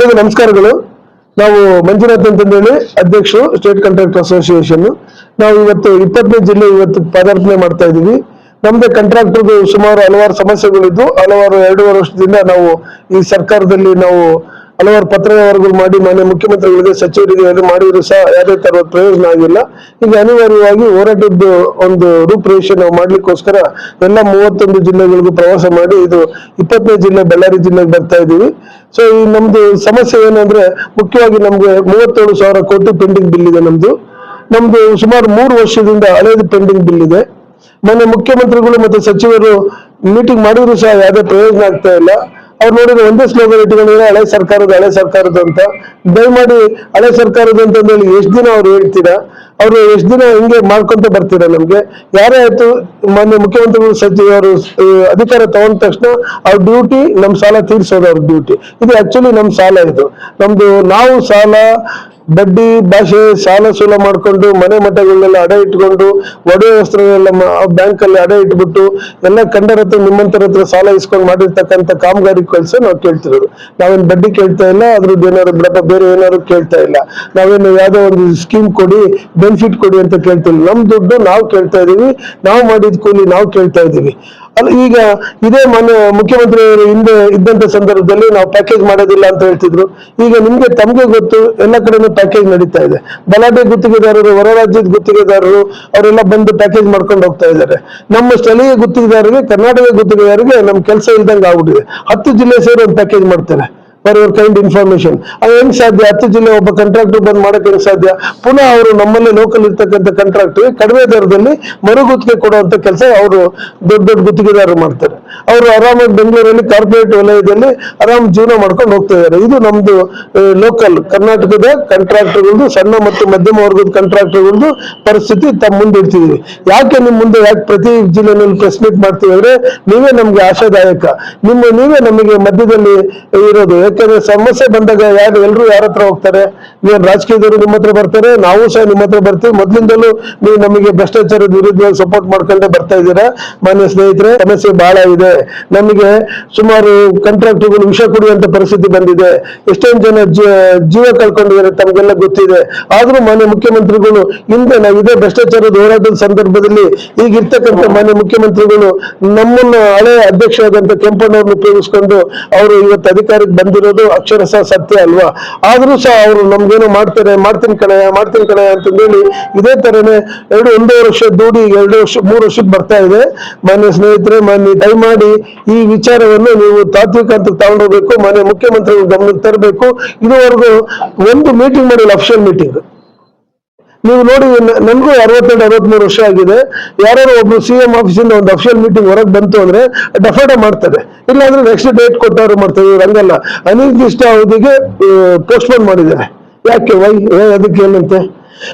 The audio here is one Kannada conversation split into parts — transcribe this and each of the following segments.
ಎಲ್ಲರಿಗೂ ನಮಸ್ಕಾರಗಳು. ನಾವು ಮಂಜುನಾಥ್ ಅಂತಂದೇಳಿ ಅಧ್ಯಕ್ಷರು ಸ್ಟೇಟ್ ಕಾಂಟ್ರಾಕ್ಟರ್ ಅಸೋಸಿಯೇಷನ್. ನಾವು ಇವತ್ತು 20ನೇ ಜಿಲ್ಲೆ ಇವತ್ತು ಪದಾರ್ಪಣೆ ಮಾಡ್ತಾ ಇದೀವಿ. ನಮ್ದೇ ಕಾಂಟ್ರಾಕ್ಟರ್ದು ಸುಮಾರು ಹಲವಾರು ಸಮಸ್ಯೆಗಳಿದ್ದು ಹಲವಾರು 2.5 ವರ್ಷದಿಂದ ನಾವು ಈ ಸರ್ಕಾರದಲ್ಲಿ ನಾವು ಹಲವಾರು ಪತ್ರ ವ್ಯವಹಾರಗಳು ಮಾಡಿ ಮಾನ್ಯ ಮುಖ್ಯಮಂತ್ರಿಗಳಿಗೆ ಸಚಿವರಿಗೆ ಮಾಡಿದ್ರು ಸಹ ಯಾವುದೇ ತರದ ಪ್ರಯೋಜನ ಆಗಿಲ್ಲ. ಈಗ ಅನಿವಾರ್ಯವಾಗಿ ಹೋರಾಟದ ಒಂದು ರೂಪರೇಷೆ ನಾವು ಮಾಡ್ಲಿಕ್ಕೋಸ್ಕರ ಎಲ್ಲ 31 ಜಿಲ್ಲೆಗಳಿಗೂ ಪ್ರವಾಸ ಮಾಡಿ ಇದು 20ನೇ ಜಿಲ್ಲೆ ಬಳ್ಳಾರಿ ಜಿಲ್ಲೆಗೆ ಬರ್ತಾ ಇದೀವಿ. ಸೊ ಈ ನಮ್ದು ಸಮಸ್ಯೆ ಏನಂದ್ರೆ ಮುಖ್ಯವಾಗಿ ನಮ್ಗೆ 37,000 ಕೋಟಿ ಪೆಂಡಿಂಗ್ ಬಿಲ್ ಇದೆ. ನಮ್ದು ಸುಮಾರು 3 ವರ್ಷದಿಂದ ಹಳೇದು ಪೆಂಡಿಂಗ್ ಬಿಲ್ ಇದೆ. ಮೊನ್ನೆ ಮುಖ್ಯಮಂತ್ರಿಗಳು ಮತ್ತೆ ಸಚಿವರು ಮೀಟಿಂಗ್ ಮಾಡಿದ್ರು ಸಹ ಯಾವುದೇ ಪ್ರಯೋಜನ ಆಗ್ತಾ ಇಲ್ಲ. ಅವ್ರು ನೋಡಿದ್ರೆ ಒಂದೇ ಸ್ಲೋಗನ್ ಇಟ್ಕೊಂಡಿದ್ರೆ ಹಳೆ ಸರ್ಕಾರದ ಅಂತ. ದಯಮಾಡಿ ಹಳೆ ಸರ್ಕಾರದ ಅಂತಂದೇಳಿ ಎಷ್ಟು ದಿನ ಅವ್ರು ಹೇಳ್ತೀರಾ? ಅವ್ರು ಎಷ್ಟು ದಿನ ಹಿಂಗೆ ಮಾಡ್ಕೊಂತ ಬರ್ತೀರಾ? ನಮ್ಗೆ ಯಾರೇ ಆಯ್ತು ಮಾನ್ಯ ಮುಖ್ಯಮಂತ್ರಿಗಳು ಸಚಿವರು ಅಧಿಕಾರ ತಗೊಂಡ ತಕ್ಷಣ ಅವ್ರ ಡ್ಯೂಟಿ ನಮ್ ಸಾಲ ತೀರ್ಸೋದು ಅವ್ರ ಡ್ಯೂಟಿ. ಇದು ಆಕ್ಚುಲಿ ನಮ್ ಸಾಲ. ಇದು ನಮ್ದು ನಾವು ಸಾಲ ಬಡ್ಡಿ ಭಾಷೆ ಸಾಲ ಸೂಲ ಮಾಡ್ಕೊಂಡು ಮನೆ ಮಠಗಳನ್ನೆಲ್ಲ ಅಡ ಇಟ್ಕೊಂಡು ಒಡೆ ವಸ್ತ್ರಗಳೆಲ್ಲ ಬ್ಯಾಂಕ್ ಅಲ್ಲಿ ಅಡ ಇಟ್ಬಿಟ್ಟು ಎಲ್ಲ ಕಂಡರ ಹತ್ರ ನಿಮ್ಮಂತರ ಹತ್ರ ಸಾಲ ಇಸ್ಕೊಂಡು ಮಾಡಿರ್ತಕ್ಕಂಥ ಕಾಮಗಾರಿ ಕೆಲಸ ನಾವು ಕೇಳ್ತಿರೋದು. ನಾವೇನು ಬಡ್ಡಿ ಕೇಳ್ತಾ ಇಲ್ಲ, ಅದ್ರದ್ದು ಏನಾದ್ರು ಬಿಡಪ್ಪ ಬೇರೆ ಏನಾದ್ರು ಕೇಳ್ತಾ ಇಲ್ಲ. ನಾವೇನು ಯಾವ್ದೋ ಒಂದು ಸ್ಕೀಮ್ ಕೊಡಿ, ಬೆನಿಫಿಟ್ ಕೊಡಿ ಅಂತ ಕೇಳ್ತಿಲ್ಲ. ನಮ್ ದುಡ್ಡು ನಾವು ಕೇಳ್ತಾ ಇದೀವಿ, ನಾವು ಮಾಡಿದ ಕೂಲಿ ನಾವು ಕೇಳ್ತಾ ಇದೀವಿ. ಅಲ್ಲ ಈಗ ಇದೇ ಮಾನ್ಯ ಮುಖ್ಯಮಂತ್ರಿಯವರು ಹಿಂದೆ ಇದ್ದಂತ ಸಂದರ್ಭದಲ್ಲಿ ನಾವು ಪ್ಯಾಕೇಜ್ ಮಾಡೋದಿಲ್ಲ ಅಂತ ಹೇಳ್ತಿದ್ರು. ಈಗ ತಮ್ಗೆ ಗೊತ್ತು, ಎಲ್ಲ ಕಡೆನೂ ಪ್ಯಾಕೇಜ್ ನಡೀತಾ ಇದೆ. ಬಲಾಢ್ಯ ಗುತ್ತಿಗೆದಾರರು, ಹೊರ ರಾಜ್ಯದ ಗುತ್ತಿಗೆದಾರರು ಅವರೆಲ್ಲ ಬಂದು ಪ್ಯಾಕೇಜ್ ಮಾಡ್ಕೊಂಡು ಹೋಗ್ತಾ ಇದ್ದಾರೆ. ನಮ್ಮ ಸ್ಥಳೀಯ ಗುತ್ತಿಗೆದಾರರಿಗೆ, ಕರ್ನಾಟಕ ಗುತ್ತಿಗೆದಾರರಿಗೆ ನಮ್ ಕೆಲಸ ಇಲ್ದಂಗೆ ಆಗ್ಬಿಟ್ಟಿದೆ. 10 ಜಿಲ್ಲೆ ಸೇರಿ ಒಂದು ಪ್ಯಾಕೇಜ್ ಮಾಡ್ತಾರೆ ಫಾರ್ ಯುವರ್ ಕೈಂಡ್ ಇನ್ಫಾರ್ಮೇಶನ್. ಅದು ಹೆಂಗ್ ಸಾಧ್ಯ? 10 ಜಿಲ್ಲೆ ಒಬ್ಬ ಕಾಂಟ್ರಾಕ್ಟರ್ ಬಂದ್ ಮಾಡಕ್ ಹೆಂಗ್ ಸಾಧ್ಯ? ಪುನಃ ಅವರು ನಮ್ಮಲ್ಲಿ ಲೋಕಲ್ ಇರ್ತಕ್ಕಂಥ ಕಾಂಟ್ರಾಕ್ಟರ್ ಕಡಿಮೆ ದರದಲ್ಲಿ ಮರುಗುತ್ತಿಗೆ ಕೊಡುವಂತ ಕೆಲಸ ಅವರು ದೊಡ್ಡ ಗುತ್ತಿಗೆದಾರರು ಮಾಡ್ತಾರೆ. ಅವರು ಆರಾಮಾಗಿ ಬೆಂಗಳೂರಲ್ಲಿ ಕಾರ್ಪೊರೇಟ್ ವಲಯದಲ್ಲಿ ಆರಾಮ್ ಜೀವನ ಮಾಡ್ಕೊಂಡು ಹೋಗ್ತಾ ಇದ್ದಾರೆ. ಇದು ನಮ್ದು ಲೋಕಲ್ ಕರ್ನಾಟಕದ ಕಾಂಟ್ರಾಕ್ಟರ್ಗಳದ್ದು, ಸಣ್ಣ ಮತ್ತು ಮಧ್ಯಮ ವರ್ಗದ ಕಾಂಟ್ರಾಕ್ಟರ್ಗಳದ್ದು ಪರಿಸ್ಥಿತಿ ತಮ್ಮ ಮುಂದೆ ಇಡ್ತಿದೀವಿ. ಯಾಕೆ ನಿಮ್ ಮುಂದೆ ಪ್ರತಿ ಜಿಲ್ಲೆನಲ್ಲಿ ಪ್ರೆಸ್ ಮೀಟ್ ಮಾಡ್ತೀವಿ ಅಂದ್ರೆ ನೀವೇ ನಮ್ಗೆ ಆಶಾದಾಯಕ, ನೀವೇ ನಮಗೆ ಮಧ್ಯದಲ್ಲಿ ಇರೋದು. ಯಾಕಂದ್ರೆ ಸಮಸ್ಯೆ ಬಂದಾಗ ಎಲ್ಲರೂ ಯಾರ ಹತ್ರ ಹೋಗ್ತಾರೆ? ನೀವು ರಾಜಕೀಯದವರು ನಿಮ್ಮ ಹತ್ರ ಬರ್ತಾರೆ, ನಾವು ಸಹ ನಿಮ್ಮ ಹತ್ರ ಬರ್ತೀವಿ. ಮೊದ್ಲಿಂದಲೂ ನೀವು ನಮಗೆ ಭ್ರಷ್ಟಾಚಾರದ ವಿರುದ್ಧವಾಗಿ ಸಪೋರ್ಟ್ ಮಾಡ್ಕೊಂಡೆ ಬರ್ತಾ ಇದ್ದೀರಾ. ಮಾನ್ಯ ಸ್ನೇಹಿತರೆ, ಸಮಸ್ಯೆ ಬಹಳ ಇದೆ. ನಮಗೆ ಸುಮಾರು ಕಾಂಟ್ರಾಕ್ಟರ್ಗಳು ವಿಷ ಕುಡಿಯುವಂತ ಪರಿಸ್ಥಿತಿ ಬಂದಿದೆ. ಎಷ್ಟೊಂದು ಜನ ಜೀವ ಕಳ್ಕೊಂಡಿದ್ದಾರೆ, ತಮಗೆಲ್ಲ ಗೊತ್ತಿದೆ. ಆದ್ರೂ ಮಾನ್ಯ ಮುಖ್ಯಮಂತ್ರಿಗಳು ಹಿಂದೆ ನಾವು ಇದೇ ಭ್ರಷ್ಟಾಚಾರದ ಹೋರಾಟದ ಸಂದರ್ಭದಲ್ಲಿ ಈಗಿರ್ತಕ್ಕಂಥ ಮಾನ್ಯ ಮುಖ್ಯಮಂತ್ರಿಗಳು ನಮ್ಮನ್ನ ಹಳೆ ಅಧ್ಯಕ್ಷರಾದಂತ ಕೆಂಪಣ್ಣವ್ರನ್ನ ಉಪಯೋಗಿಸ್ಕೊಂಡು ಅವರು ಇವತ್ತು ಅಧಿಕಾರಕ್ಕೆ ಬಂದಿರೋದು ಅಕ್ಷರಶಃ ಸತ್ಯ ಅಲ್ವಾ? ಆದ್ರೂ ಸಹ ಅವರು ನಮ್ಗೇನೋ ಮಾಡ್ತೀನಿ ಕಣಯ್ಯ ಅಂತಂದೇಳಿ ಇದೇ ತರನೇ 1.5 ವರ್ಷ ದೂಡಿ 2 ವರ್ಷ 3 ವರ್ಷಕ್ಕೆ ಬರ್ತಾ ಇದೆ. ಮಾನ್ಯ ಸ್ನೇಹಿತರೆ, ದಯಮಾಡಿ ಈ ವಿಚಾರವನ್ನು ನೀವು ತಾತ್ವಿಕ ಅಂತ ತಗೊಂಡೋಗ್ಬೇಕು, ಮಾನ್ಯ ಮುಖ್ಯಮಂತ್ರಿಗಳು ಗಮನಕ್ಕೆ ತರಬೇಕು. ಇದುವರೆಗೂ ಒಂದು ಮೀಟಿಂಗ್ ಮಾಡಿಲ್ಲ, ಅಫಿಷಿಯಲ್ ಮೀಟಿಂಗ್. ನೀವು ನೋಡಿ, ನನ್ಗೂ 62-63 ವರ್ಷ ಆಗಿದೆ. ಯಾರು ಒಬ್ರು CM ಆಫೀಸಿಂದ ಒಂದು ಅಫಿಷಿಯಲ್ ಮೀಟಿಂಗ್ ಹೊರಗೆ ಬಂತು ಅಂದ್ರೆ ಡೆಫರ್ಡ್ ಮಾಡ್ತಾರೆ, ಇಲ್ಲಾಂದ್ರೆ ನೆಕ್ಸ್ಟ್ ಡೇಟ್ ಕೊಟ್ಟವ್ರು ಮಾಡ್ತಾರೆ. ಇವ್ರು ಹಂಗಲ್ಲ, ಅನಿರ್ದಿಷ್ಟ ಅವಧಿಗೆ ಪೋಸ್ಟ್ಪೋನ್ ಮಾಡಿದ್ದಾರೆ. ಯಾಕೆ? ಅದಕ್ಕೆ ಏನಂತೆ?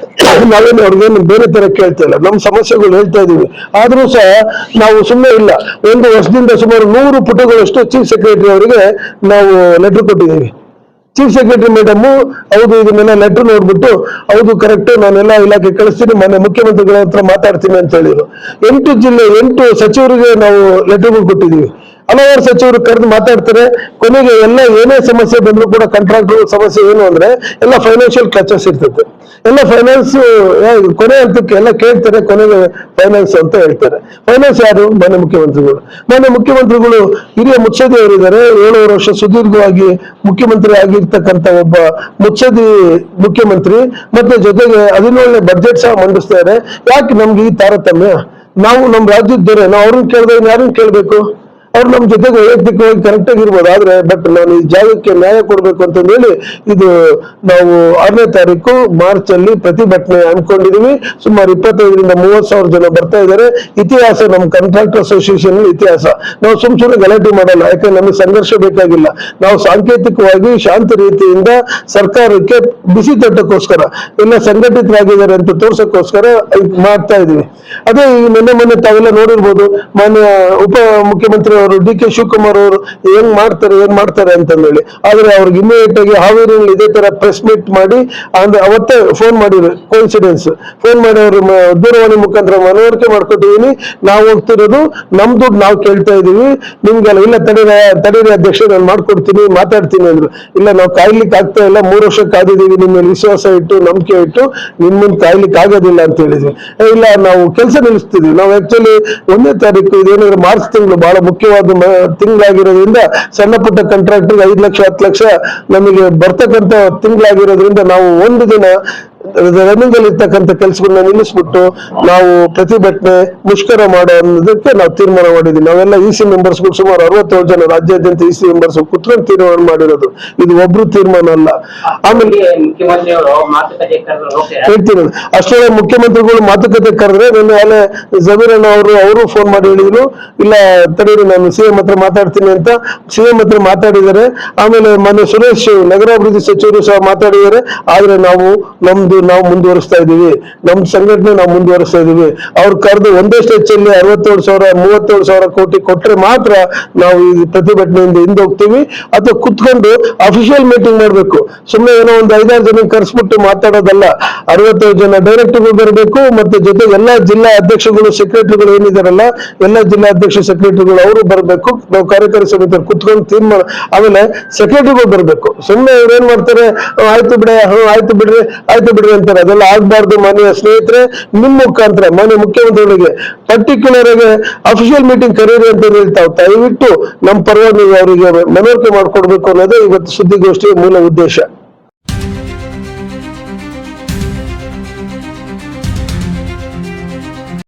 ನಾವೇನು ಅವ್ರಿಗೇನು ಬೇರೆ ತರ ಕೇಳ್ತಾ ಇಲ್ಲ, ನಮ್ಮ ಸಮಸ್ಯೆಗಳು ಹೇಳ್ತಾ ಇದೀವಿ. ಆದ್ರೂ ಸಹ ನಾವು ಸುಮ್ಮನೆ ಇಲ್ಲ. 1 ವರ್ಷದಿಂದ ಸುಮಾರು 100 ಪುಟಗಳಷ್ಟು ಚೀಫ್ ಸೆಕ್ರೆಟರಿ ಅವರಿಗೆ ನಾವು ಲೆಟರ್ ಕೊಟ್ಟಿದ್ದೀವಿ. ಚೀಫ್ ಸೆಕ್ರೆಟರಿ ಮೇಡಮ್ ಹೌದು ಇದನ್ನೆಲ್ಲ ಲೆಟರ್ ನೋಡ್ಬಿಟ್ಟು ಹೌದು ಕರೆಕ್ಟ್, ನಾನೆಲ್ಲ ಇಲಾಖೆ ಕಳಿಸ್ತೀನಿ, ಮೊನ್ನೆ ಮುಖ್ಯಮಂತ್ರಿಗಳ ಹತ್ರ ಮಾತಾಡ್ತೀನಿ ಅಂತ ಹೇಳಿದ್ರು. 8 ಜಿಲ್ಲೆ 8 ಸಚಿವರಿಗೆ ನಾವು ಲೆಟರ್ಗಳು ಕೊಟ್ಟಿದ್ದೀವಿ. ಹಲವಾರು ಸಚಿವರು ಕರೆದು ಮಾತಾಡ್ತಾರೆ. ಕೊನೆಗೆ ಎಲ್ಲ ಏನೇ ಸಮಸ್ಯೆ ಬಂದ್ರು ಕೂಡ ಕಾಂಟ್ರಾಕ್ಟರ್ ಸಮಸ್ಯೆ ಏನು ಅಂದ್ರೆ ಎಲ್ಲ ಫೈನಾನ್ಷಿಯಲ್ ಕ್ಲಚಸ್ ಇರ್ತದೆ. ಎಲ್ಲ ಫೈನಾನ್ಸ್ ಕೊನೆ ಹಂತಕ್ಕೆ ಎಲ್ಲ ಕೇಳ್ತಾರೆ, ಕೊನೆಗೆ ಫೈನಾನ್ಸ್ ಅಂತ ಹೇಳ್ತಾರೆ. ಫೈನಾನ್ಸ್ ಯಾರು? ಮಾನ್ಯ ಮುಖ್ಯಮಂತ್ರಿಗಳು ಹಿರಿಯ ಮುತ್ಸದಿ ಅವರಿದ್ದಾರೆ. 7 ವರ್ಷ ಸುದೀರ್ಘವಾಗಿ ಮುಖ್ಯಮಂತ್ರಿ ಆಗಿರ್ತಕ್ಕಂಥ ಒಬ್ಬ ಮುತ್ಸದಿ ಮುಖ್ಯಮಂತ್ರಿ, ಮತ್ತೆ ಜೊತೆಗೆ 17ನೇ ಬಡ್ಜೆಟ್ ಸಹ ಮಂಡಿಸ್ತಾರೆ. ಯಾಕೆ ನಮ್ಗೆ ಈ ತಾರತಮ್ಯ? ನಾವು ನಮ್ಮ ರಾಜ್ಯದವರೇ, ನಾವು ಅವ್ರನ್ನ ಕೇಳಿದ್ರೆ ಯಾರನ್ನ ಕೇಳ್ಬೇಕು? ಅವ್ರು ನಮ್ಮ ಜೊತೆಗೆ ವೈಯಕ್ತಿಕವಾಗಿ ಕರೆಕ್ಟ್ ಆಗಿರ್ಬೋದು, ಆದ್ರೆ ಬಟ್ ನಾನು ಈ ಜಾಗಕ್ಕೆ ನ್ಯಾಯ ಕೊಡ್ಬೇಕು ಅಂತಂದೇಳಿ ಇದು ನಾವು 6ನೇ ತಾರೀಕು ಮಾರ್ಚ್ ಅಲ್ಲಿ ಪ್ರತಿಭಟನೆ ಅನ್ಕೊಂಡಿದೀವಿ. ಸುಮಾರು 25,000-30,000 ಜನ ಬರ್ತಾ ಇದ್ದಾರೆ. ಇತಿಹಾಸ ನಮ್ಮ ಕಾಂಟ್ರಾಕ್ಟರ್ ಅಸೋಸಿಯೇಷನ್ ಇತಿಹಾಸ. ನಾವು ಸುಮ್ಮನೆ ಗಲಾಟೆ ಮಾಡಲ್ಲ, ಯಾಕಂದ್ರೆ ನಮಗೆ ಸಂಘರ್ಷ ಬೇಕಾಗಿಲ್ಲ. ನಾವು ಸಾಂಕೇತಿಕವಾಗಿ ಶಾಂತ ರೀತಿಯಿಂದ ಸರ್ಕಾರಕ್ಕೆ ಬಿಸಿ ತಟ್ಟಕ್ಕೋಸ್ಕರ ಎಲ್ಲ ಸಂಘಟಿತರಾಗಿದ್ದಾರೆ ಅಂತ ತೋರ್ಸಕ್ಕೋಸ್ಕರ ಮಾಡ್ತಾ ಇದೀವಿ. ಅದೇ ಈ ಮೊನ್ನೆ ತಾವೆಲ್ಲ ನೋಡಿರ್ಬೋದು, ಮಾನ್ಯ ಉಪ ಮುಖ್ಯಮಂತ್ರಿ ಅವರು ಡಿ ಕೆ ಶಿವಕುಮಾರ್ ಅವರು ಏನ್ ಮಾಡ್ತಾರೆ ಅಂತಂದೇಳಿ. ಆದ್ರೆ ಅವ್ರಿಗೆ ಇಮಿಡಿಯೇಟ್ ಆಗಿ ಹಾವೇರಿಯಲ್ಲಿ ಇದೇ ತರ ಪ್ರೆಸ್ ಮೀಟ್ ಮಾಡಿ ಅಂದ್ರೆ ಅವತ್ತೇ ಫೋನ್ ಮಾಡಿದ್ರು, ಕೋಇನ್ಸಿಡೆನ್ಸ್ ಫೋನ್ ಮಾಡಿ ಅವರು ದೂರವಾಣಿ ಮುಖಾಂತರ ಮನವರಿಕೆ ಮಾಡ್ಕೊಟ್ಟಿದೀನಿ, ನಾವು ಹೋಗ್ತಿರೋದು ನಮ್ ದುಡ್ಡು ನಾವು ಕೇಳ್ತಾ ಇದೀವಿ, ನಿಮ್ಗೆಲ್ಲ ಇಲ್ಲ ತಡೀರಿ ಅಧ್ಯಕ್ಷ ನಾನು ಮಾಡ್ಕೊಡ್ತೀನಿ ಮಾತಾಡ್ತೀನಿ ಅಂದ್ರು. ಇಲ್ಲ ನಾವು ಕಾಯ್ಲಿಕ್ಕೆ ಆಗ್ತಾ ಇಲ್ಲ, 3 ವರ್ಷ ಕಾದಿದೀವಿ, ನಿಮ್ಮ ಮೇಲೆ ವಿಶ್ವಾಸ ಇಟ್ಟು ನಂಬಿಕೆ ಇಟ್ಟು ನಿಮ್ ಮುಂದೆ ಕಾಯ್ಲಿಕ್ಕೆ ಆಗೋದಿಲ್ಲ ಅಂತ ಹೇಳಿದ್ವಿ. ಇಲ್ಲ ನಾವು ಕೆಲಸ ನಿಲ್ಲಿಸ್ತಿದ್ವಿ. ನಾವು ಆಕ್ಚುಲಿ 1ನೇ ತಾರೀಕು ಇದೇನಾದ್ರೆ ಮಾರ್ಚ್ ತಿಂಗಳು ಬಹಳ ಮುಖ್ಯವಾದ ತಿಂಗಳಾಗಿರೋದ್ರಿಂದ ಸಣ್ಣ ಪುಟ್ಟ ಕಾಂಟ್ರಾಕ್ಟರ್ 5 ಲಕ್ಷ 10 ಲಕ್ಷ ನಮಗೆ ಬರ್ತಕ್ಕಂಥ ತಿಂಗಳಾಗಿರೋದ್ರಿಂದ ನಾವು ಒಂದು ದಿನ ರನ್ನಿಂಗ್ ಅಲ್ಲಿ ಇರ್ತಕ್ಕಂಥ ಕೆಲಸಗಳನ್ನ ನಿಲ್ಲಿಸ್ಬಿಟ್ಟು ನಾವು ಪ್ರತಿಭಟನೆ ಮುಷ್ಕರ ಮಾಡೋ ಅನ್ನೋದಕ್ಕೆ ನಾವು ತೀರ್ಮಾನ ಮಾಡಿದ್ವಿ. ನಾವೆಲ್ಲ ಇಸಿ ಮೆಂಬರ್ಸ್ಗಳು ಸುಮಾರು 67 ಜನ ರಾಜ್ಯಾದ್ಯಂತ ಇಸಿ ಮೆಂಬರ್ಸ್ ಕುತ್ಕೊಂಡು ತೀರ್ಮಾನ ಮಾಡಿರೋದು, ಇದು ಒಬ್ರು ತೀರ್ಮಾನ ಅಲ್ಲ. ಆಮೇಲೆ ಹೇಳ್ತೀನಿ ಅಷ್ಟೇ, ಮುಖ್ಯಮಂತ್ರಿಗಳು ಮಾತುಕತೆ ಕರೆದ್ರೆ ನಿನ್ನೆ ಜಮೀರಣ್ಣ ಅವರು ಫೋನ್ ಮಾಡಿ ಹೇಳಿದ್ರು, ಇಲ್ಲ ತಡೀರಿ ನಾನು ಸಿಎಂ ಹತ್ರ ಮಾತಾಡ್ತೀನಿ ಅಂತ ಸಿಎಂ ಹತ್ರ ಮಾತಾಡಿದ್ದಾರೆ. ಆಮೇಲೆ ಮೊನ್ನೆ ಸುರೇಶ್ ನಗರಾಭಿವೃದ್ಧಿ ಸಚಿವರು ಸಹ ಮಾತಾಡಿದ್ದಾರೆ. ಆದ್ರೆ ನಾವು ಮುಂದುವರಿಸ್ತಾ ಇದೀವಿ, ನಮ್ ಸಂಘಟನೆ ನಾವು ಮುಂದುವರಿಸ್ತಾ ಇದೀವಿ. ಅವ್ರು ಕರೆದು ಒಂದೇ ಸ್ಟೇಜ್ ಅಲ್ಲಿ 37,000 ಕೋಟಿ ಕೊಟ್ರೆ ಮಾತ್ರ ನಾವು ಈ ಪ್ರತಿಭಟನೆಯಿಂದ ಹಿಂದೋಗ್ತೀವಿ, ಅಥವಾ ಕುತ್ಕೊಂಡು ಅಫಿಷಿಯಲ್ ಮೀಟಿಂಗ್ ಮಾಡ್ಬೇಕು. ಸುಮ್ಮನೆ ಏನೋ ಒಂದು 5-6 ಜನ ಕರೆಸ್ಬಿಟ್ಟು ಮಾತಾಡೋದಲ್ಲ. 67 ಜನ ಡೈರೆಕ್ಟರ್ಗಳು ಬರಬೇಕು, ಮತ್ತೆ ಜೊತೆ ಎಲ್ಲಾ ಜಿಲ್ಲಾ ಅಧ್ಯಕ್ಷಗಳು ಸೆಕ್ರೆಟರಿಗಳು ಏನಿದಾರಲ್ಲ ಎಲ್ಲ ಜಿಲ್ಲಾ ಅಧ್ಯಕ್ಷ ಸೆಕ್ರೆಟರಿಗಳು ಅವರು ಬರಬೇಕು. ನಾವು ಕಾರ್ಯಕಾರಿ ಸಮಿತಿ ಕುತ್ಕೊಂಡು ತೀರ್ಮಾನ, ಆಮೇಲೆ ಸೆಕ್ರೆಟರಿಗಳು ಬರಬೇಕು. ಸುಮ್ಮನೆ ಇವ್ರು ಏನ್ ಮಾಡ್ತಾರೆ, ಆಯ್ತು ಬಿಡ್ರಿ ಅಂತಾರೆ. ಅದೆಲ್ಲ ಆಗ್ಬಾರ್ದು. ಮಾನ್ಯ ಸ್ನೇಹಿತರೆ, ನಿಮ್ ಮುಖಾಂತರ ಮಾನ್ಯ ಮುಖ್ಯಮಂತ್ರಿಗಳಿಗೆ ಪರ್ಟಿಕ್ಯುಲರ್ ಆಗಿ ಅಫಿಷಿಯಲ್ ಮೀಟಿಂಗ್ ಕರೀರಿ ಅಂತ ಹೇಳ್ತಾವ್. ದಯವಿಟ್ಟು ನಮ್ಮ ಪರವಾಗಿ ಅವರಿಗೆ ಮನವರಿಕೆ ಮಾಡ್ಕೊಡ್ಬೇಕು ಅನ್ನೋದೇ ಇವತ್ತು ಸುದ್ದಿಗೋಷ್ಠಿಯ ಮೂಲ ಉದ್ದೇಶ.